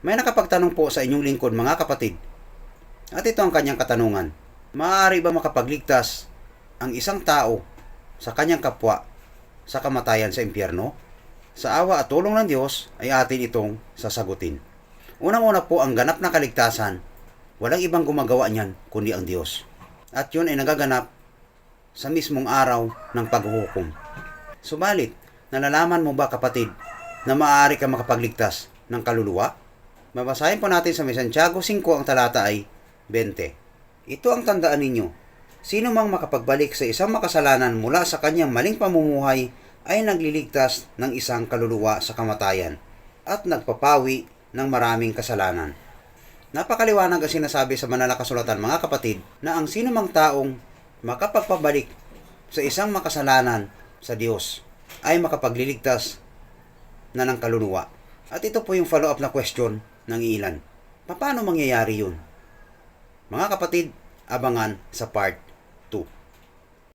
May nakapagtanong po sa inyong lingkod mga kapatid. At ito ang kanyang katanungan. Maaari ba makapagligtas ang isang tao sa kanyang kapwa sa kamatayan sa impyerno? Sa awa at tulong ng Diyos ay atin itong sasagutin. Unang-una po, ang ganap na kaligtasan, walang ibang gumagawa niyan kundi ang Diyos. At yun ay nagaganap sa mismong araw ng paghuhukom. Subalit, nalalaman mo ba kapatid na maaari ka makapagligtas ng kaluluwa? Babasahin po natin sa Santiago 5 ang talata ay 20. Ito ang tandaan ninyo. Sino mang makapagbalik sa isang makasalanan mula sa kanyang maling pamumuhay ay nagliligtas ng isang kaluluwa sa kamatayan at nagpapawi ng maraming kasalanan. Napakaliwanag ang sinasabi sa banal na kasulatan mga kapatid na ang sino mang taong makapagpabalik sa isang makasalanan sa Diyos ay makapagliligtas na ng kaluluwa. At ito po yung follow-up na question ng ilan. Paano mangyayari yun? Mga kapatid, abangan sa part